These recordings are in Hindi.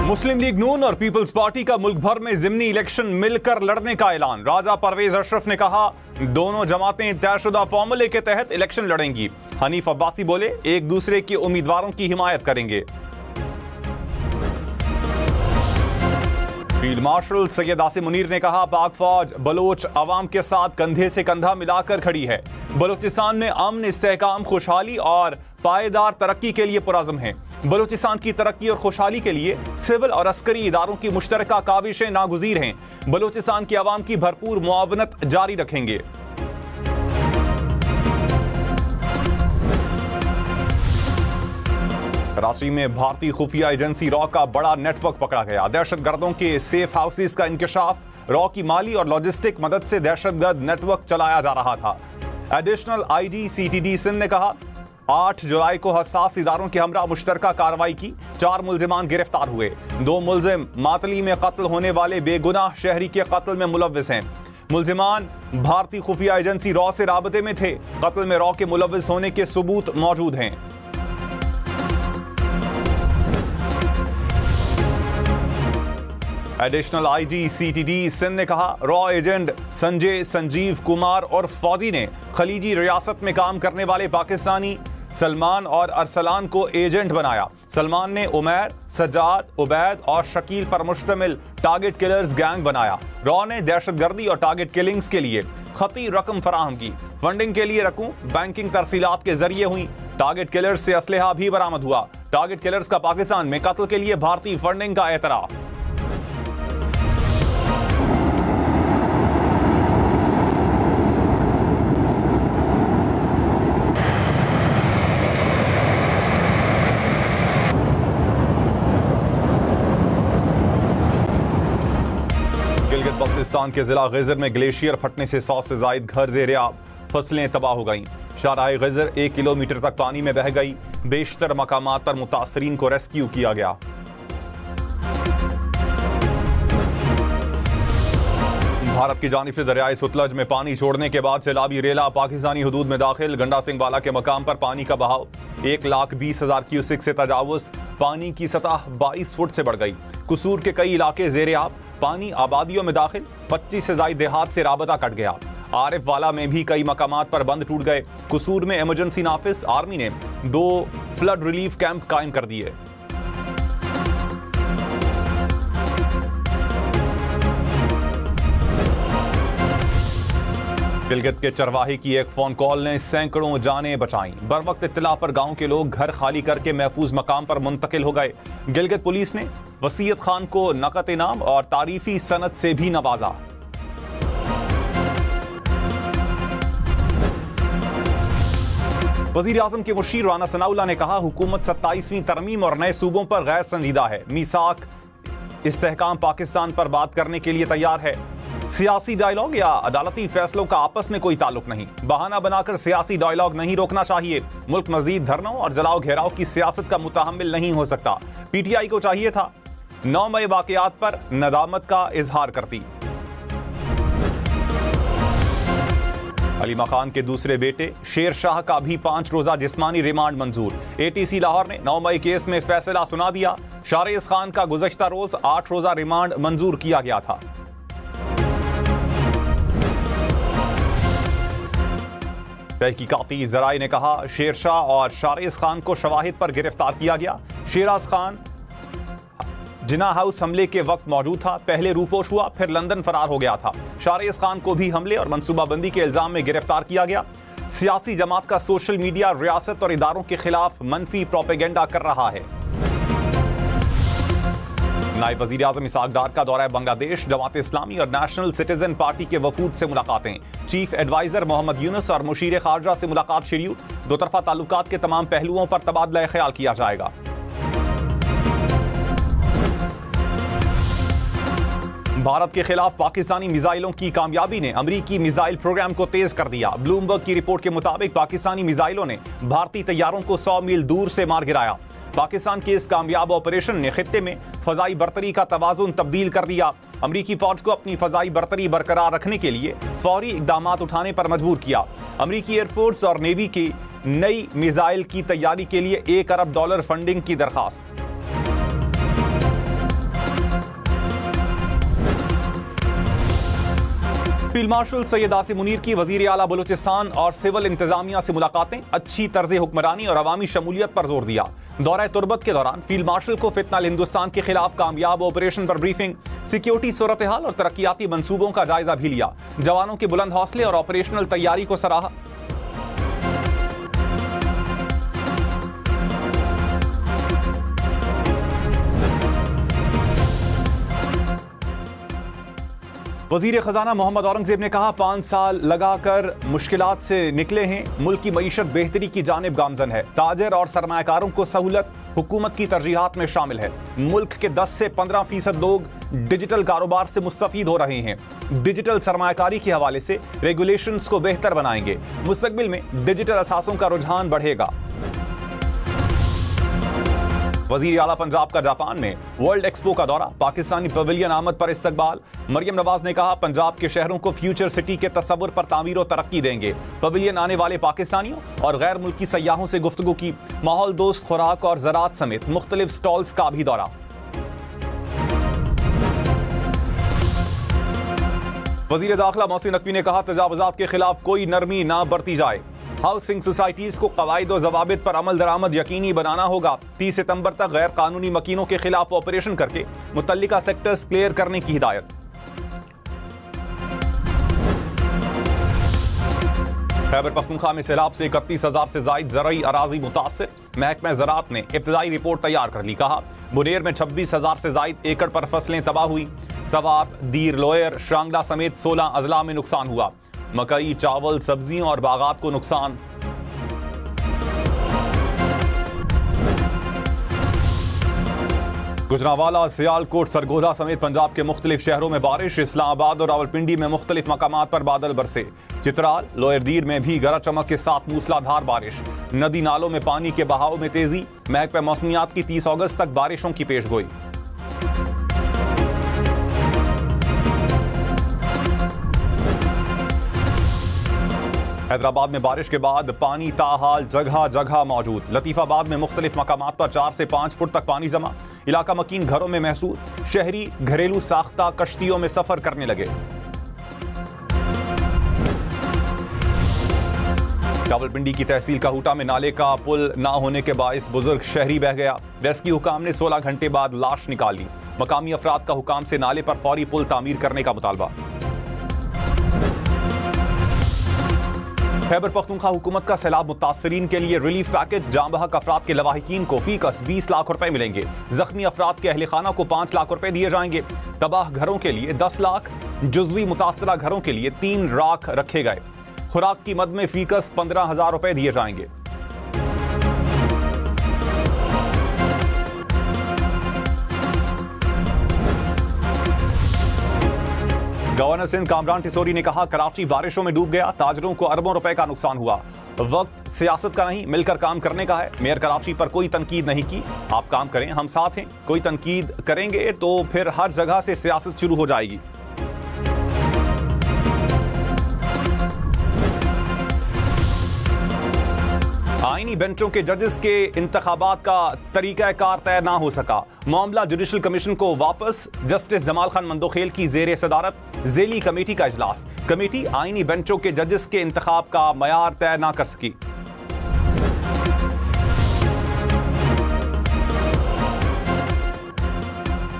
मुस्लिम लीग नून और पीपल्स पार्टी का मुल्क भर में जिमनी इलेक्शन मिलकर लड़ने का ऐलान। राजा परवेज अशरफ ने कहा, दोनों जमातें तयशुदा फॉर्मूले के तहत इलेक्शन लड़ेंगी। हनीफ अब्बासी बोले, एक दूसरे के उम्मीदवारों की हिमायत करेंगे। फील्ड मार्शल सैयद आसिम मुनीर ने कहा, पाक फौज बलोच अवाम के साथ कंधे से कंधा मिलाकर खड़ी है। बलोचिस्तान में अमन, इस्तेहकाम, खुशहाली और पायदार तरक्की के लिए पुरज़म है। बलोचिस्तान की तरक्की और खुशहाली के लिए सिविल और अस्करी इदारों की मुश्तरका काविशें नागुज़ीर हैं। बलोचिस्तान की आवाम की भरपूर मुआवनत जारी रखेंगे। कराची में भारतीय खुफिया एजेंसी रॉ का बड़ा नेटवर्क पकड़ा गया। दहशतगर्दों के सेफ हाउसेस का इंकशाफ। रॉ की माली और लॉजिस्टिक मदद से दहशतगर्द नेटवर्क चलाया जा रहा था। एडिशनल आईजी CTD सिंध ने कहा, 8 जुलाई को हसास इदारों के हमरा मुश्तरका कार्रवाई की। 4 मुल्जिमान गिरफ्तार हुए। 2 मुल्जिम मातली में कत्ल होने वाले बेगुनाह शहरी के कत्ल में मुलव्विस हैं। मुल्जिमान भारतीय खुफिया एजेंसी रॉ से राबते में थे। कत्ल में रॉ के मुलव्विस होने के सबूत मौजूद हैं। एडिशनल आईजी CTD सिंध ने कहा, रॉ एजेंट संजय संजीव कुमार और फौजी ने खलीजी रियासत में काम करने वाले पाकिस्तानी सलमान और अरसलान को एजेंट बनाया। सलमान ने उमैर, सज्जाद, उबैद और शकील पर मुश्तमिल टारगेट किलर्स गैंग बनाया। रॉ ने दहशतगर्दी और टारगेट किलिंग्स के लिए खती रकम फराहम की। फंडिंग के लिए रकूं बैंकिंग तरसीलात के जरिए हुई। टारगेट किलर्स से असलहा भी बरामद हुआ। टारगेट किलर्स का पाकिस्तान में कत्ल के लिए भारतीय फंडिंग का एतराफ। गिलगित बल्तिस्तान के जिला गिजर में ग्लेशियर फटने से 100 से जायद घर ज़ेरे आब। फसलें तबाह हो गईं। शाहराह गिजर 1 किलोमीटर तक पानी में बह गई। बेशतर मकामात पर मुतासरीन को रेस्क्यू किया गया। भारत की जानिब से दरियाए सतलज में पानी छोड़ने के बाद सैलाबी रेला पाकिस्तानी हुदूद में दाखिल। गंडा सिंह वाला के मकाम पर पानी का बहाव 1,20,000 क्यूसिक से तजावुज। पानी की सतह 22 फुट से बढ़ गई। कसूर के कई इलाके ज़ेरे आब। पानी आबादियों में दाखिल। 25 से ज्यादा देहात से राबता कट गया। आरिफ वाला में भी कई मकामात पर बंद टूट गए। कसूर में इमरजेंसी नाफिस आर्मी ने 2 फ्लड रिलीफ कैंप कायम कर दिए। गिलगित के चरवाहे की एक फोन कॉल ने सैकड़ों जानें बचाईं। बरवक्त इत्तला पर गांव के लोग घर खाली करके महफूज मकाम पर मुंतकिल हो गए। गिलगित पुलिस ने वसीयत खान को नकद इनाम और तारीफी सनद से भी नवाजा। वजीर आजम के मुशीर राना सनाउल्लाह ने कहा, हुकूमत 27वीं तरमीम और नए सूबों पर गैर संजीदा है। मीसाक इस्तेहकाम पाकिस्तान पर बात करने के लिए तैयार है। सियासी डायलॉग या अदालती फैसलों का आपस में कोई ताल्लुक नहीं। बहाना बनाकर सियासी डायलॉग नहीं रोकना चाहिए। मुल्क मजीद धरनों और जलाओ घेराव की सियासत का मुतहम्मिल नहीं हो सकता। PTI को चाहिए था 9 मई वाकयात पर नदामत का इजहार करती। अलीमा खान के दूसरे बेटे शेर शाह का भी 5 रोजा जिस्मानी रिमांड मंजूर। ATC लाहौर ने 9 मई केस में फैसला सुना दिया। शारिस खान का गुज़श्ता रोज 8 रोजा रिमांड मंजूर किया गया था। तहकीकाती जराए ने कहा, शेरशाह और शारिस खान को शवाहिद पर गिरफ्तार किया गया। शेराज खान जिना हाउस हमले के वक्त मौजूद था। पहले रूपोश हुआ, फिर लंदन फरार हो गया था। शारिस खान को भी हमले और मनसूबाबंदी के इल्जाम में गिरफ्तार किया गया। सियासी जमात का सोशल मीडिया रियासत और इदारों के खिलाफ मनफी प्रोपेगेंडा कर रहा है। नायब वजीर आजम इसहाक डार का दौरा बांग्लादेश। जमात इस्लामी और नेशनल सिटीजन पार्टी के वफूद से मुलाकातें। चीफ एडवाइजर मोहम्मद यूनुस और मुशीर खारजा से मुलाकात शेड्यूल। 2 तरफा ताल्लुकात के तमाम पहलुओं पर तबादला ख्याल किया जाएगा। भारत के खिलाफ पाकिस्तानी मिसाइलों की कामयाबी ने अमरीकी मिसाइल प्रोग्राम को तेज कर दिया। ब्लूमबर्ग की रिपोर्ट के मुताबिक पाकिस्तानी मिसाइलों ने भारतीय तैयारों को 100 मील दूर से मार गिराया। पाकिस्तान के इस कामयाब ऑपरेशन ने खित्ते में फजाई बरतरी का तवाजुन तब्दील कर दिया। अमरीकी फौज को अपनी फजाई बरतरी बरकरार रखने के लिए फौरी इकदामात उठाने पर मजबूर किया। अमरीकी एयरफोर्स और नेवी की नई मिसाइल की तैयारी के लिए $1 अरब फंडिंग की दरखास्त। फील्ड मार्शल सैयद आसिम मुनीर की वजीर आला बलूचिस्तान और सिविल इंतजामिया से मुलाकातें, अच्छी तर्ज हुक्मरानी और अवामी शमूलियत पर जोर दिया। दौरा तुर्बत के दौरान फील्ड मार्शल को फितनाल हिंदुस्तान के खिलाफ कामयाब ऑपरेशन पर ब्रीफिंग, सिक्योरिटी सूरत हाल और तरक्याती मंसूबों का जायजा भी लिया। जवानों के बुलंद हौसले और ऑपरेशनल तैयारी को सराहा। वजीर खजाना मोहम्मद औरंगजेब ने कहा, 5 साल लगाकर मुश्किलात से निकले हैं, मुल्क की मईशत बेहतरी की जानिब गामजन है। ताजर और सरमायाकारों को सहूलत हुकूमत की तरजीहात में शामिल है। मुल्क के 10 से 15% लोग डिजिटल कारोबार से मुस्तफीद हो रहे हैं। डिजिटल सरमायाकारी के हवाले से रेगुलेशंस को बेहतर बनाएंगे। मुस्तकबिल में डिजिटल असासों का रुझान बढ़ेगा। वजीर आला पंजाब का जापान में वर्ल्ड एक्सपो का दौरा, पाकिस्तानी पवेलियन आमद पर इस्तकबाल। मरियम नवाज ने कहा, पंजाब के शहरों को फ्यूचर सिटी के तस्वुर पर तामीर और तरक्की देंगे। पवेलियन आने वाले पाकिस्तानियों और गैर मुल्की सयाहों से गुफ्तगू की। माहौल दोस्त खुराक और ज़राअत समेत मुख्तलिफ स्टॉल्स का भी दौरा। वजीर दाखिला मोहसिन नकवी ने कहा, तजावुजात के खिलाफ कोई नरमी ना बरती जाए। हाउसिंग सोसाइटीज को कवायद और जवाबित पर अमल दरामद यकीनी बनाना होगा। 30 सितंबर तक गैर कानूनी मकीनों के खिलाफ ऑपरेशन करके मुतल्लिका सेक्टर्स क्लियर करने की हिदायत। खैबर पख्तूनख्वा में सैलाब से 31,000 से जायद ज़रई अराजी मुतासिर। महकमा ज़राअत ने इब्तदाई रिपोर्ट तैयार कर ली। कहा, बुनेर में 26,000 से जायद एकड़ पर फसलें तबाह हुई। सवात, दीर, लोयर, शांगला समेत 16 अजला में नुकसान हुआ। मकई, चावल, सब्जियों और बागात को नुकसान। गुजरांवाला, सियालकोट, सरगोधा समेत पंजाब के मुख्तलिफ शहरों में बारिश। इस्लामाबाद और रावलपिंडी में मुख्तलिफ मकामात पर बादल बरसे। चित्राल, लोयर दीर में भी गरज चमक के साथ मूसलाधार बारिश। नदी नालों में पानी के बहाव में तेजी। महकमा मौसमियात की 30 अगस्त तक बारिशों की पेशगोई। हैदराबाद में बारिश के बाद पानी ताहाल जगह जगह मौजूद। लतीफाबाद में मुख्तलिफ मकामात पर 4 से 5 फुट तक पानी जमा। इलाका मकीन घरों में महसूस। शहरी घरेलू साख्ता कश्तियों में सफर करने लगे। रावलपिंडी की तहसील काहूटा में नाले का पुल ना होने के बायस बुजुर्ग शहरी बह गया। रेस्क्यू हुकाम ने 16 घंटे बाद लाश निकाल ली। मकामी अफराद का हुकाम से नाले पर फौरी पुल तामीर करने का मुतालबा। खैबर पख्तूनख्वा हुकूमत का सैलाब मुतासरीन के लिए रिलीफ पैकेज। जाम बहक अफराद के लवाहिकीन को फीकस 20 लाख रुपए मिलेंगे। जख्मी अफराद के अहले खाना को 5 लाख रुपए दिए जाएंगे। तबाह घरों के लिए 10 लाख, जुज़वी मुतासरा घरों के लिए 3 लाख रखे गए। खुराक की मद में फीकस 15,000 रुपए दिए जाएंगे। गवर्नर सिंध कामरान टिसोरी ने कहा, कराची बारिशों में डूब गया, ताजरों को अरबों रुपए का नुकसान हुआ। वक्त सियासत का नहीं, मिलकर काम करने का है। मेयर कराची पर कोई तनकीद नहीं की। आप काम करें, हम साथ हैं। कोई तनकीद करेंगे तो फिर हर जगह से सियासत शुरू हो जाएगी। आईनी बेंचों के जजेस के इंतखाबात का तरीकाकार तय ना हो सका। मामला जुडिशल कमीशन को वापस। जस्टिस जमाल खान मंदोखेल की जेर सदारत जेली कमेटी का इजलास। कमेटी आईनी बेंचों के जजेस के इंतखाब का मयार तय ना कर सकी।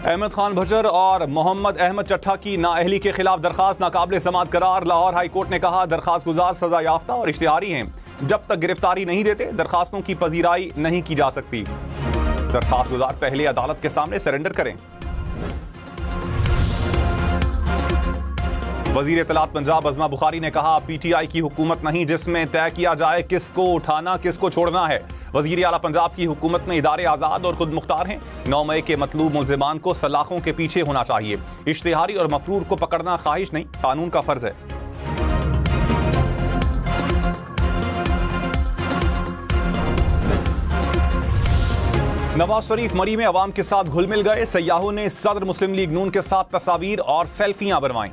अहमद खान भचर और मोहम्मद अहमद चट्ठा की नाअहली के खिलाफ दरखास्त नाकाबिल समाअत करार। लाहौर हाई कोर्ट ने कहा, दरखास्त गुजार सजा याफ्ता और इश्तिहारी हैं। जब तक गिरफ्तारी नहीं देते दरखास्तों की पजीराई नहीं की जा सकती। दरखास्त गुजार पहले अदालत के सामने सरेंडर करें। वजीर इत्तलात पंजाब अज़मा बुखारी ने कहा, पीटीआई की हुकूमत नहीं जिसमें तय किया जाए किसको उठाना किसको छोड़ना है। वजीर आला पंजाब की हुकूमत में इदारे आज़ाद और खुद मुख्तार हैं। 9 मई के मतलूब मुल्ज़िमान को सलाखों के पीछे होना चाहिए। इश्तिहारी और मफरूर को पकड़ना ख्वाहिश नहीं, कानून का फर्ज है। नवाज शरीफ मरी में अवाम के साथ घुल मिल गए। सयाहों ने सदर मुस्लिम लीग नून के साथ तस्वीर और सेल्फियां बनवाईं।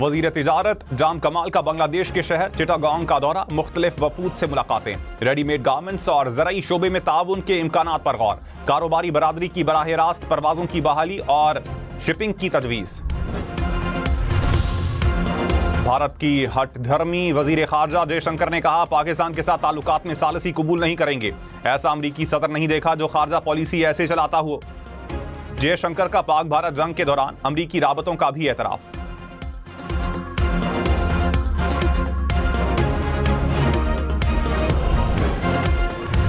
वजीर तिजारत जाम कमाल का बांग्लादेश के शहर चिटागोंग का दौरा, मुख्तलिफ वफूद से मुलाकातें, रेडीमेड गारमेंट्स और ज़राई शोबे में ताउन के इम्कानात पर गौर, कारोबारी बरादरी की बराह रास्त परवाजों की बहाली और शिपिंग की तजवीज़। भारत की हठधर्मी वजीर खारजा जयशंकर ने कहा, पाकिस्तान के साथ ताल्लुकात में सालसी कबूल नहीं करेंगे। ऐसा अमरीकी सदर नहीं देखा जो खारजा पॉलिसी ऐसे चलाता हुआ। जयशंकर का पाक भारत जंग के दौरान अमरीकी राबतों का भी एतराफ।